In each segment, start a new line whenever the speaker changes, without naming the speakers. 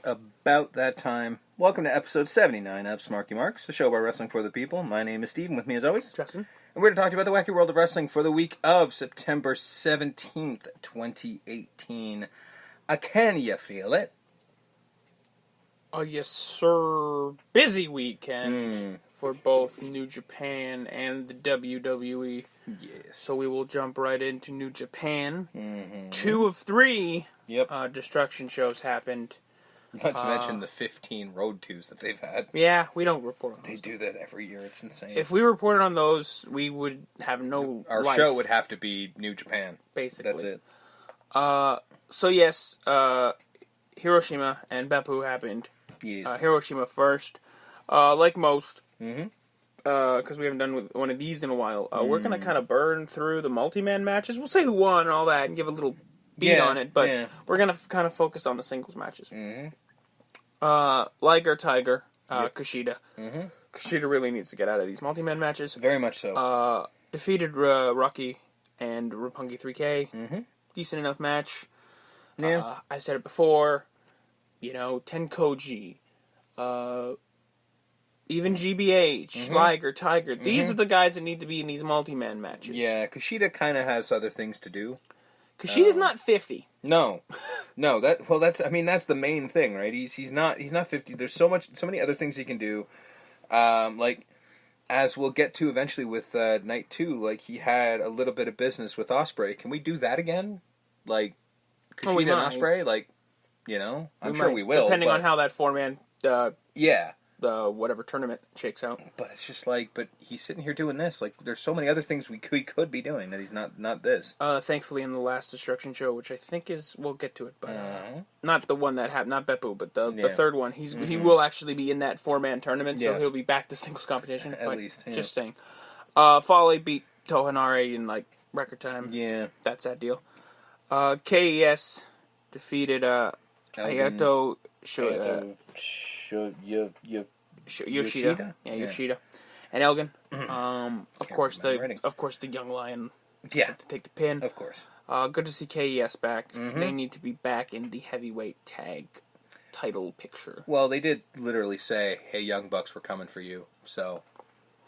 about that time. Welcome to episode 79 of Smarky Marks, a show about wrestling for the people. My name is Steve, and with me as always,
Justin.
And we're going to talk to you about the wacky world of wrestling for the week of September 17th, 2018. Can you feel it?
Oh, yes, sir. Busy weekend for both New Japan and the WWE.
Yes.
So we will jump right into New Japan. 2 of 3 Destruction shows happened.
Not to mention the 15 road twos that they've had.
Yeah, we don't report on those.
They do that every year. It's insane.
If we reported on those, we would have no
Our
life,
show would have to be New Japan.
basically.
That's it.
So yes, Hiroshima and Beppu happened.
Yes.
Hiroshima first. Like most, because we haven't done one of these in a while, we're going to kind of burn through the multi-man matches. We'll say who won and all that and give a little beat on it, but we're going to kind of focus on the singles matches. Liger, Tiger, Kushida. Kushida really needs to get out of these multi-man matches.
Very much so.
Defeated Rocky and Roppongi 3K. Decent enough match.
Yeah.
I said it before, Tenkoji, even GBH, Liger, Tiger. These are the guys that need to be in these multi-man matches.
Yeah, Kushida kind of has other things to do.
Kushida's not 50.
No, that's the main thing, right? He's not 50. There's so many other things he can do. Like as we'll get to eventually with night 2, like he had a little bit of business with Ospreay. Can we do that again? Like Kushida and Ospreay, like I'm sure we will,
depending on how that 4-man the whatever tournament shakes out.
But it's just but he's sitting here doing this. Like, there's so many other things we could be doing that he's not this.
Thankfully, in the last Destruction show, which I think we'll get to it, but not the one that happened, not Beppu, but the third one. He will actually be in that 4-man tournament, so he'll be back to singles competition.
At least,
just saying. Fale beat Tohanare in record time.
Yeah,
that's that deal. KES defeated Hayato Yoshida. Yoshida. And Elgin. Of course the young lion to take the pin.
Of course.
Good to see KES back. They need to be back in the heavyweight tag title picture.
Well, they did literally say, "Hey, Young Bucks, we're coming for you." So,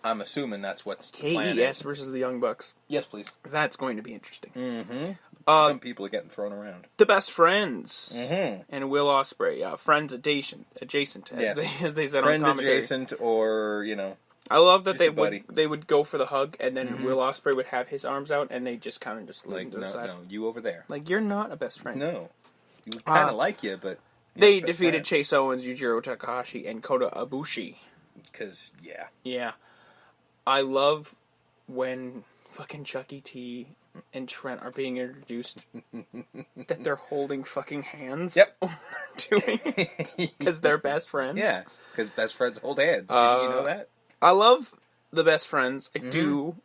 I'm assuming that's what's
KES versus the Young Bucks.
Yes, please.
That's going to be interesting.
Some people are getting thrown around.
The Best Friends and Will Ospreay, friends adjacent, as they said on commentary.
Friend adjacent, or
I love that they would go for the hug, and then Will Ospreay would have his arms out, and they just kind of just lean to the side.
No, you over there.
Like, you're not a best friend.
No, we kind of like you, but
they defeated Chase Owens, Yujiro Takahashi, and Kota Ibushi.
Because
I love when fucking Chucky T and Trent are being introduced that they're holding fucking hands.
Yep.
Doing it because they're best friends.
Yeah, because best friends hold hands. Didn't you know that?
I love the Best Friends. I do.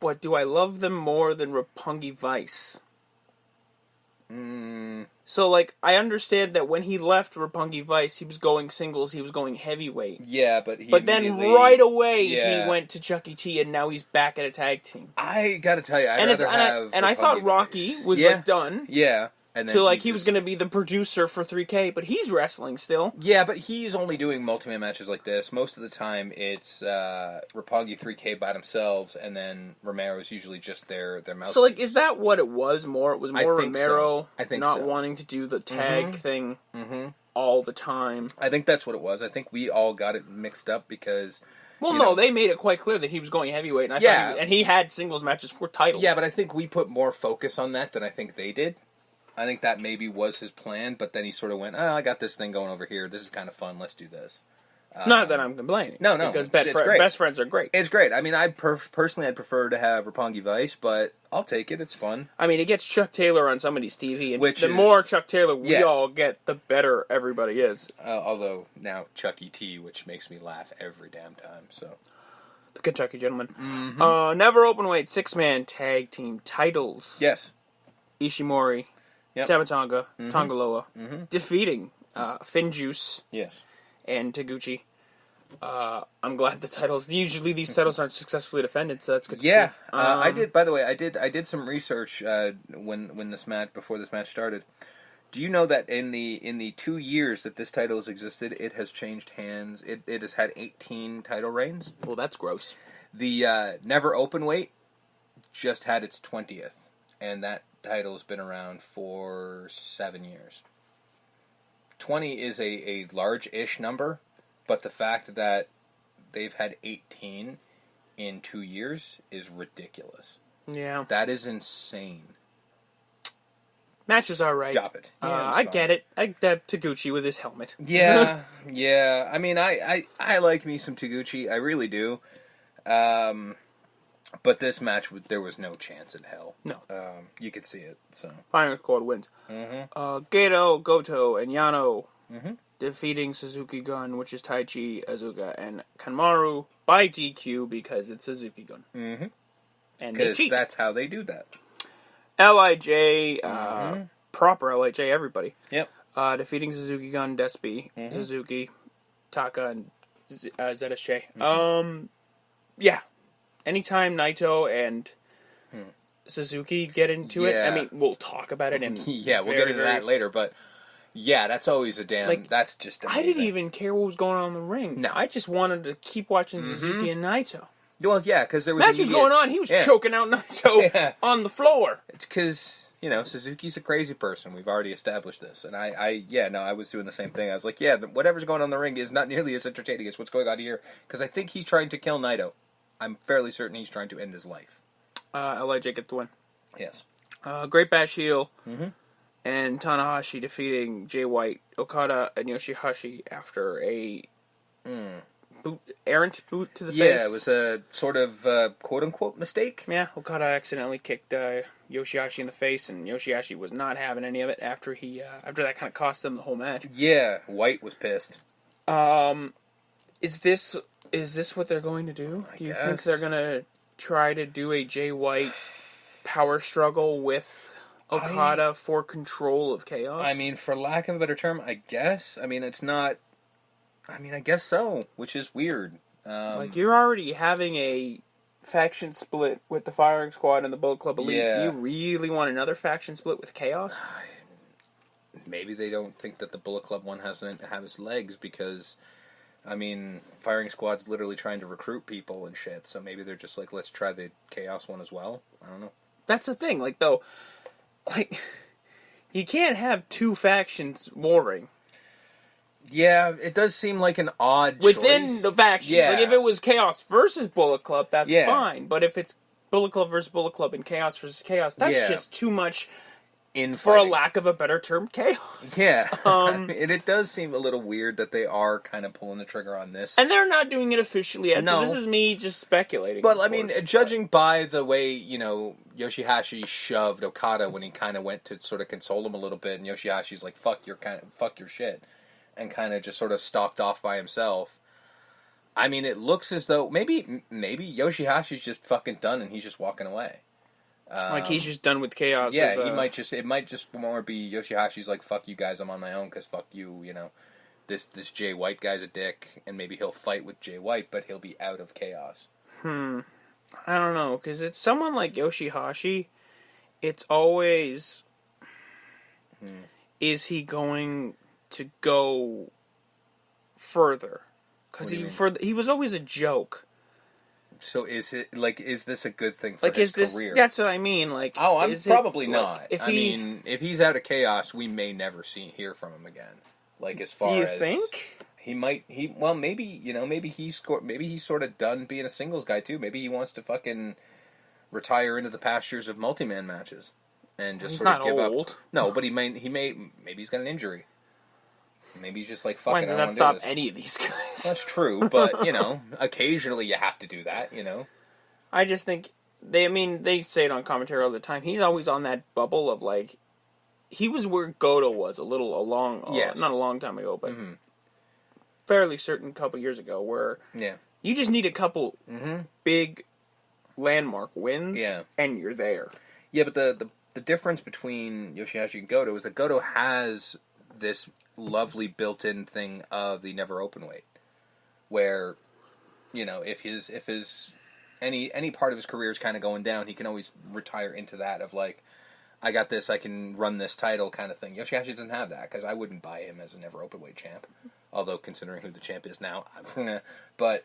But do I love them more than Roppongi Vice? So, I understand that when he left Roppongi Vice, he was going singles, he was going heavyweight.
Yeah,
but then right away, he went to Chucky T, and now he's back at a tag team.
I gotta tell you, I
thought Rocky was, done.
Yeah. And then
so, he was going to be the producer for 3K, but he's wrestling still.
Yeah, but he's only doing multi-man matches like this. Most of the time, it's Roppongi 3K by themselves, and then Romero's usually just their mouthpiece.
So, is that what it was more? It was more Romero
not
wanting to do the tag thing all the time.
I think that's what it was. I think we all got it mixed up because...
Well, no, they made it quite clear that he was going heavyweight, and and he had singles matches for titles.
Yeah, but I think we put more focus on that than I think they did. I think that maybe was his plan, but then he sort of went, I got this thing going over here. This is kind of fun. Let's do this.
Not that I'm complaining.
No.
Because best friends are great.
It's great. I mean, personally, I'd prefer to have Roppongi Vice, but I'll take it. It's fun.
I mean, it gets Chuck Taylor on somebody's TV, and more Chuck Taylor we all get, the better everybody is.
Although, now Chucky T, which makes me laugh every damn time, so...
The Kentucky Gentleman. Never Openweight 6-man tag team titles.
Yes.
Ishimori.
Yep.
Tamatonga, Tongaloa, defeating Finjuice and Taguchi. I'm glad the titles. Usually these titles aren't successfully defended, so that's good to see.
I did. By the way, I did some research before this match started, Do you know that in the 2 years that this title has existed, it has changed hands? It has had 18 title reigns.
Well, that's gross.
The Never Openweight just had its 20th, and that title has been around for 7 years. 20 is a large-ish number, but the fact that they've had 18 in 2 years is ridiculous.
Yeah.
That is insane.
Match is alright.
Stop it. Yeah,
I get it. Taguchi with his helmet.
Yeah, yeah. I mean, I like me some Taguchi. I really do. But this match, there was no chance in hell.
No.
You could see it. So
Firing Squad wins. Gedo, Goto, and Yano defeating Suzuki Gun, which is Taichi, Azuka, and Kanemaru by DQ because it's Suzuki Gun.
Mm-hmm.
And they cheat.
That's how they do that.
LIJ, proper LIJ, everybody.
Yep.
Defeating Suzuki Gun, Despi, Suzuki, Taka, and ZSJ. Yeah. Anytime Naito and Suzuki get into it, I mean, we'll talk about it.
We'll get into that later, but yeah, that's always a damn, that's just amazing.
I didn't even care what was going on in the ring.
No.
I just wanted to keep watching Suzuki and Naito.
Well, yeah, because there was
match was going on. He was choking out Naito on the floor.
It's because, Suzuki's a crazy person. We've already established this. And I was doing the same thing. I was like, whatever's going on in the ring is not nearly as entertaining as what's going on here. Because I think he's trying to kill Naito. I'm fairly certain he's trying to end his life.
LIJ gets the win.
Yes.
Great Bash heel. And Tanahashi defeating Jay White, Okada, and Yoshihashi after a errant boot to the face.
Yeah, it was a sort of quote-unquote mistake.
Yeah, Okada accidentally kicked Yoshihashi in the face, and Yoshihashi was not having any of it after that kind of cost them the whole match.
Yeah, White was pissed.
Is this what they're going to do? Do you think they're going to try to do a Jay White power struggle with Okada for control of Chaos?
I mean, for lack of a better term, I guess. I mean, it's not... I guess so, which is weird.
You're already having a faction split with the Firing Squad and the Bullet Club Elite.
Yeah.
You really want another faction split with Chaos?
Maybe they don't think that the Bullet Club one has its legs because, Firing Squad's literally trying to recruit people and shit, so maybe they're just like, let's try the Chaos one as well. I don't know.
That's the thing, you can't have two factions warring.
Yeah, it does seem like an odd
within
choice.
the factions.
Yeah.
If it was Chaos versus Bullet Club, that's
Yeah.
fine. But if it's Bullet Club versus Bullet Club and Chaos versus Chaos, that's just too much, for a lack of a better term, chaos.
Yeah. It does seem a little weird that they are kind of pulling the trigger on this.
And they're not doing it officially yet.
No.
This is me just speculating.
But, judging by the way, Yoshihashi shoved Okada when he kind of went to sort of console him a little bit, and Yoshihashi's like, fuck your shit, and kind of just sort of stalked off by himself. It looks as though maybe Yoshihashi's just fucking done and he's just walking away.
He's just done with Chaos.
Yeah, it might just more be Yoshihashi's like, fuck you guys, I'm on my own because fuck you, this Jay White guy's a dick, and maybe he'll fight with Jay White, but he'll be out of Chaos.
I don't know, because it's someone like Yoshihashi, it's always, is he going to go further? Because he was always a joke.
So is this a good thing for his career?
That's what I mean.
I'm probably not. If he's out of Chaos, we may never hear from him again. As far as... Do you think? He might, maybe he's sort of done being a singles guy too. Maybe he wants to fucking retire into the pastures of multi-man matches. And just sort of give up. No, but maybe he's got an injury. Maybe he's just like, fuck it, I don't want to do this. Why did that stop
any of these guys?
That's true, but, occasionally you have to do that,
I just think, they say it on commentary all the time, he's always on that bubble of, he was where Goto was not a long time ago, but fairly certain couple years ago, where you just need a couple big landmark wins, and you're there.
Yeah, but the difference between Yoshihashi and Goto is that Goto has this lovely built-in thing of the Never Openweight, where, if his any part of his career is kind of going down, he can always retire into that of I got this, I can run this title kind of thing. Yoshihashi doesn't have that, because I wouldn't buy him as a never openweight champ. Although, considering who the champ is now, but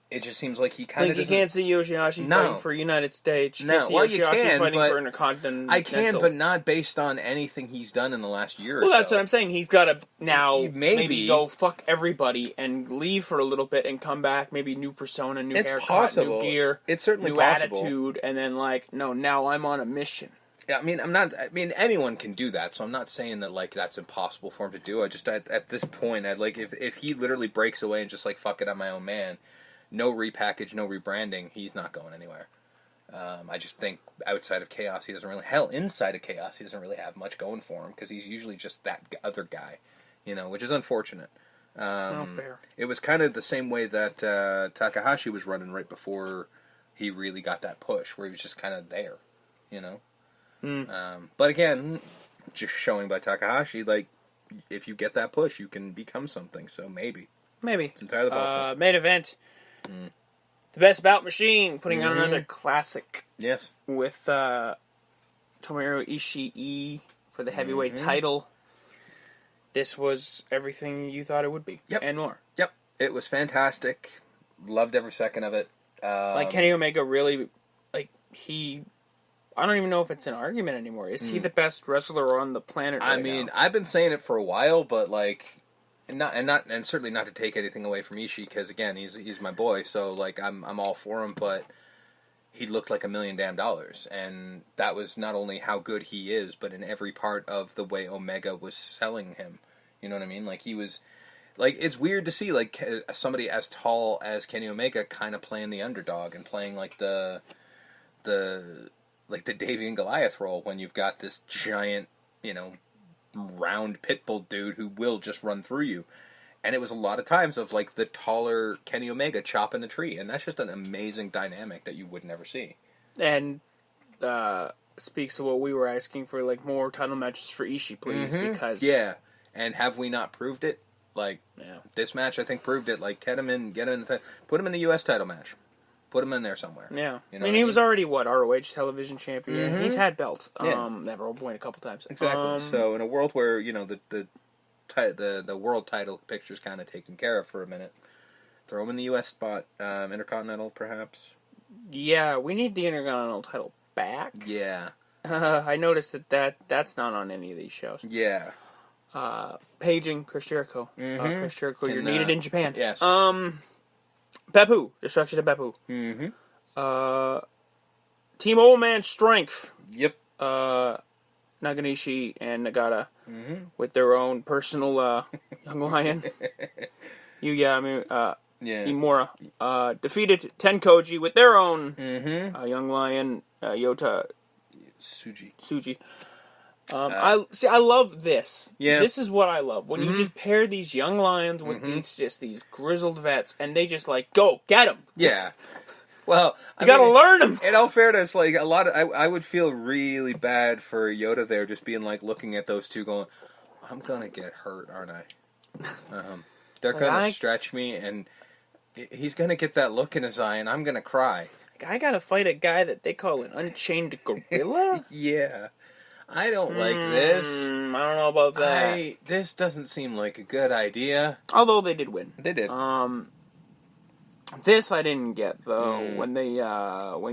it just seems like he kind of
you can't see Yoshihashi fighting for United States. You can't see Yoshihashi fighting for Intercontinental.
I can, but not based on anything he's done in the last year or so.
Well, that's what I'm saying. He's got to now maybe go fuck everybody and leave for a little bit and come back. Maybe new persona, new haircut, new gear.
It's certainly
new
possible.
Attitude, and then no, now I'm on a mission.
Yeah, I mean, anyone can do that, so I'm not saying that, that's impossible for him to do. I just, at this point, if he literally breaks away and just, fuck it, I'm my own man, no repackage, no rebranding, he's not going anywhere. I just think outside of Chaos, he doesn't really, inside of Chaos, he doesn't really have much going for him, because he's usually just that other guy, which is unfortunate.
Fair.
It was kind of the same way that Takahashi was running right before he really got that push, where he was just kind of there, But again, just showing by Takahashi, if you get that push, you can become something. So maybe it's entirely possible.
Main event, the Best Bout Machine putting on another classic.
Yes,
with Tomohiro Ishii for the heavyweight title. This was everything you thought it would be, and more.
Yep, it was fantastic. Loved every second of it.
Kenny Omega really, I don't even know if it's an argument anymore. Is he the best wrestler on the planet right now?
I've been saying it for a while, but and certainly not to take anything away from Ishii, because again, he's my boy, so I'm all for him, but he looked like $1 million, and that was not only how good he is, but in every part of the way Omega was selling him. You know what I mean? He was, it's weird to see, somebody as tall as Kenny Omega kind of playing the underdog and playing, the Davey and Goliath role when you've got this giant, round pit bull dude who will just run through you. And it was a lot of times of, the taller Kenny Omega chopping the tree. And that's just an amazing dynamic that you would never see.
And speaks to what we were asking for, more title matches for Ishii, please, because...
Yeah, and have we not proved it? This match, I think, proved it. Get him in put him in the U.S. title match. Put him in there somewhere.
Yeah. He was already, ROH television champion. He's had belts. Never won a couple times.
Exactly. So, in a world where, the world title picture's kind of taken care of for a minute, throw him in the U.S. spot. Intercontinental, perhaps.
Yeah, we need the Intercontinental title back.
Yeah.
I noticed that's not on any of these shows.
Yeah.
Paging Chris Jericho. Chris Jericho, you're needed in Japan.
Yes.
Beppu. Destruction of Beppu. Team Old Man Strength.
Yep.
Naganishi and Nagata with their own personal young lion. Yuya Imura defeated Tenkoji with their own young lion, Yota Tsuji. I love this. Yeah. This is what I love. When you just pair these young lions with these grizzled vets, and they just go, get them.
Yeah. Well,
you gotta learn them.
In all fairness, a lot of I would feel really bad for Yoda there, just being looking at those two, going, "I'm gonna get hurt, aren't I?" They're gonna stretch me, and he's gonna get that look in his eye, and I'm gonna cry.
I gotta fight a guy that they call an unchained gorilla.
Yeah, I don't like this.
I don't know about that.
This doesn't seem like a good idea.
Although they did win.
They did.
This I didn't get though. When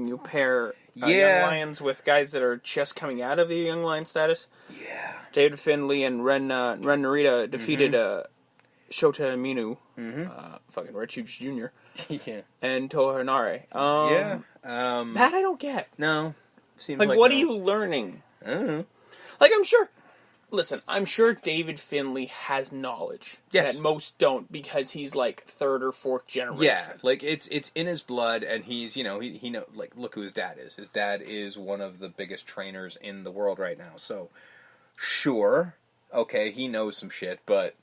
you pair young lions with guys that are just coming out of the young lion status.
Yeah.
David Finlay and Ren Narita defeated Shota Minu, fucking Red Shoes Jr.
Yeah.
And Toa Hanare. That I don't get.
No. Seems
what are you learning?
I don't know.
I'm sure. Listen, I'm sure David Finlay has knowledge that most don't, because he's third or fourth generation.
Yeah, it's in his blood, and he's he know look who his dad is. His dad is one of the biggest trainers in the world right now. So, sure, okay, he knows some shit, but